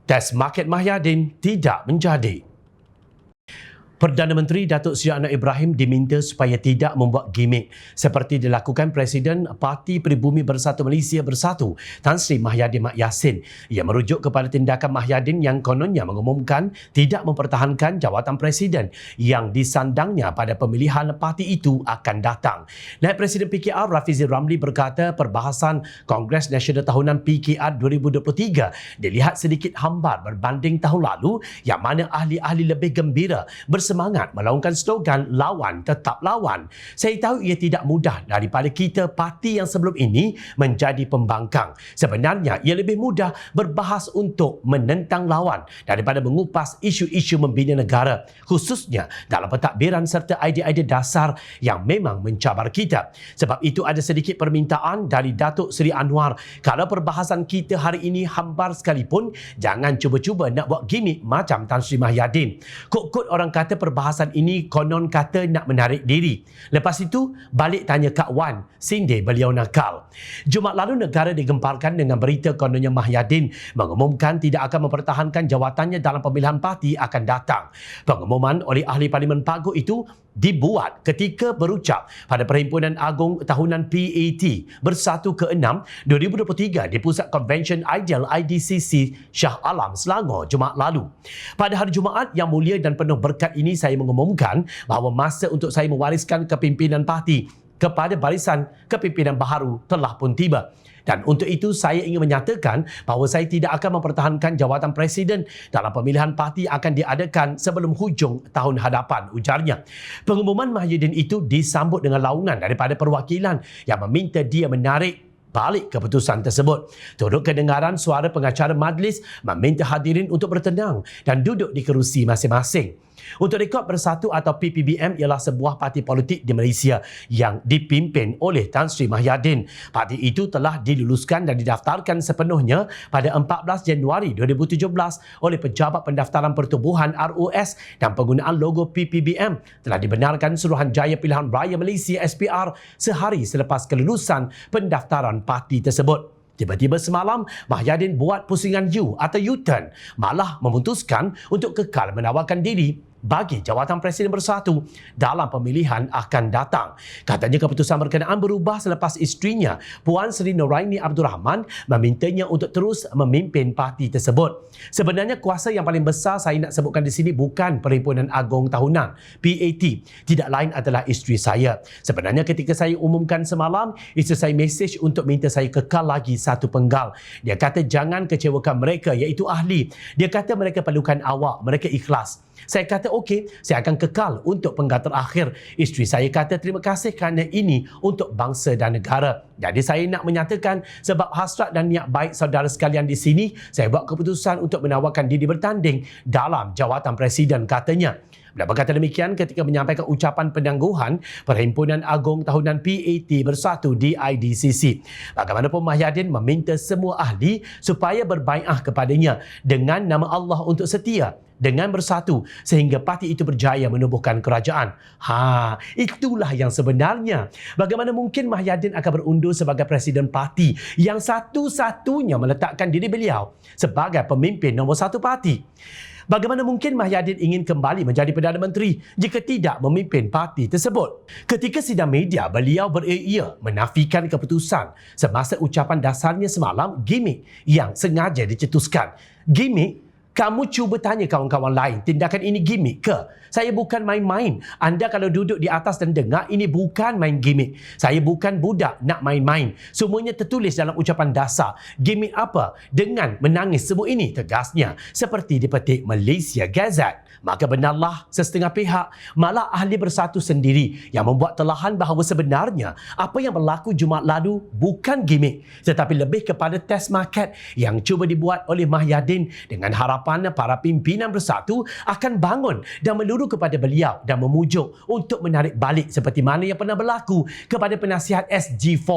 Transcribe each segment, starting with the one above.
Test market Mahyadin tidak menjadi. Perdana Menteri Datuk Seri Anwar Ibrahim diminta supaya tidak membuat gimmick seperti dilakukan Presiden Parti Peribumi Bersatu Malaysia Bersatu Tan Sri Mahyadin Mat Yassin. Ia merujuk kepada tindakan Mahyadin yang kononnya mengumumkan tidak mempertahankan jawatan Presiden yang disandangnya pada pemilihan parti itu akan datang. Naib Presiden PKR Rafizi Ramli berkata perbahasan Kongres Nasional Tahunan PKR 2023 dilihat sedikit hambar berbanding tahun lalu yang mana ahli-ahli lebih gembira semangat melaungkan slogan lawan tetap lawan. Saya tahu ia tidak mudah daripada kita parti yang sebelum ini menjadi pembangkang. Sebenarnya ia lebih mudah berbahas untuk menentang lawan daripada mengupas isu-isu membina negara, khususnya dalam pentadbiran serta idea-idea dasar yang memang mencabar kita. Sebab itu ada sedikit permintaan dari Datuk Seri Anwar, kalau perbahasan kita hari ini hambar sekalipun, jangan cuba-cuba nak buat gimmick macam Tan Sri Mahyadin. Kod-kod orang kata perbahasan ini konon kata nak menarik diri. Lepas itu, balik tanya Kak Wan, sindir beliau nakal. Jumaat lalu negara digemparkan dengan berita kononnya Mahyadin mengumumkan tidak akan mempertahankan jawatannya dalam pemilihan parti akan datang. Pengumuman oleh ahli Parlimen Paguh itu dibuat ketika berucap pada Perhimpunan Agung Tahunan PAT Bersatu ke-6 2023 di Pusat Konvensyen Ideal IDCC Shah Alam, Selangor Jumaat lalu. Pada hari Jumaat yang mulia dan penuh berkat ini, saya mengumumkan bahawa masa untuk saya mewariskan kepimpinan parti kepada barisan kepimpinan baharu telah pun tiba. Dan untuk itu saya ingin menyatakan bahawa saya tidak akan mempertahankan jawatan Presiden dalam pemilihan parti akan diadakan sebelum hujung tahun hadapan, ujarnya. Pengumuman Mahyadin itu disambut dengan laungan daripada perwakilan yang meminta dia menarik balik keputusan tersebut. Turut kedengaran suara pengacara majlis meminta hadirin untuk bertenang dan duduk di kerusi masing-masing. Untuk rekod, Bersatu atau PPBM ialah sebuah parti politik di Malaysia yang dipimpin oleh Tan Sri Mahyadin. Parti itu telah diluluskan dan didaftarkan sepenuhnya pada 14 Januari 2017 oleh Pejabat Pendaftaran Pertubuhan ROS, dan penggunaan logo PPBM telah dibenarkan Suruhanjaya Pilihan Raya Malaysia SPR sehari selepas kelulusan pendaftaran parti tersebut. Tiba-tiba semalam, Mahyadin buat pusingan U atau U-turn, malah memutuskan untuk kekal menawarkan diri bagi jawatan Presiden Bersatu dalam pemilihan akan datang. Katanya keputusan berkenaan berubah selepas isterinya, Puan Sri Noraini Abdul Rahman, memintanya untuk terus memimpin parti tersebut. Sebenarnya kuasa yang paling besar saya nak sebutkan di sini bukan Perhimpunan Agung Tahunan PAT, tidak lain adalah isteri saya. Sebenarnya ketika saya umumkan semalam, isteri saya mesej untuk minta saya kekal lagi satu penggal. Dia kata jangan kecewakan mereka, iaitu ahli. Dia kata mereka perlukan awak, mereka ikhlas. Saya kata okey, saya akan kekal untuk penggal terakhir. Isteri saya kata terima kasih kerana ini untuk bangsa dan negara. Jadi saya nak menyatakan sebab hasrat dan niat baik saudara sekalian di sini, saya buat keputusan untuk menawarkan diri bertanding dalam jawatan Presiden, katanya. Beliau berkata demikian ketika menyampaikan ucapan penangguhan Perhimpunan Agung Tahunan PAT Bersatu di IDCC. Bagaimanapun, Mahyadin meminta semua ahli supaya berbaiat kepadanya dengan nama Allah untuk setia dengan bersatu sehingga parti itu berjaya menubuhkan kerajaan. Itulah yang sebenarnya. Bagaimana mungkin Mahyadin akan berundur sebagai Presiden parti yang satu-satunya meletakkan diri beliau sebagai pemimpin nombor satu parti? Bagaimana mungkin Mahyadin ingin kembali menjadi Perdana Menteri jika tidak memimpin parti tersebut? Ketika sidang media, beliau beria menafikan keputusan semasa ucapan dasarnya semalam gimmick yang sengaja dicetuskan. Gimmick? Kamu cuba tanya kawan-kawan lain, tindakan ini gimmick ke? Saya bukan main-main. Anda kalau duduk di atas dan dengar, ini bukan main gimmick. Saya bukan budak nak main-main. Semuanya tertulis dalam ucapan dasar. Gimmick apa? Dengan menangis semua ini, tegasnya. Seperti dipetik Malaysia Gazette. Maka benarlah sesetengah pihak, malah ahli Bersatu sendiri yang membuat telahan bahawa sebenarnya apa yang berlaku Jumaat lalu bukan gimmick, tetapi lebih kepada test market yang cuba dibuat oleh Mahyadin dengan harapan jawapan para pimpinan Bersatu akan bangun dan meluru kepada beliau dan memujuk untuk menarik balik seperti mana yang pernah berlaku kepada penasihat SG4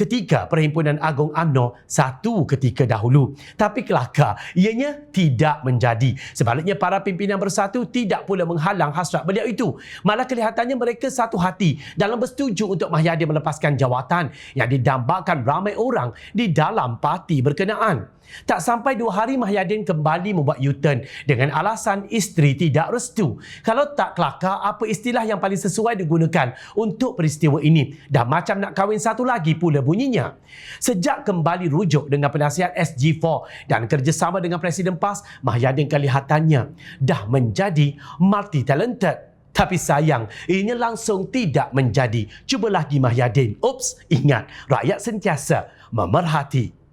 ketika Perhimpunan Agung UMNO satu ketika dahulu. Tapi kelakar, ianya tidak menjadi. Sebaliknya, para pimpinan Bersatu tidak pula menghalang hasrat beliau itu. Malah kelihatannya mereka satu hati dalam bersetuju untuk Mahyadin melepaskan jawatan yang didambakan ramai orang di dalam parti berkenaan. Tak sampai 2 hari, Mahyadin kembali membuat U-turn dengan alasan isteri tidak restu. Kalau tak kelakar, apa istilah yang paling sesuai digunakan untuk peristiwa ini? Dah macam nak kahwin satu lagi pula bunyinya. Sejak kembali rujuk dengan penasihat SG4 dan kerjasama dengan Presiden PAS, Mahyadin kelihatannya dah menjadi multi-talented. Tapi sayang, ianya langsung tidak menjadi. Cuba lagi Mahyadin. Ups, ingat, rakyat sentiasa memerhati.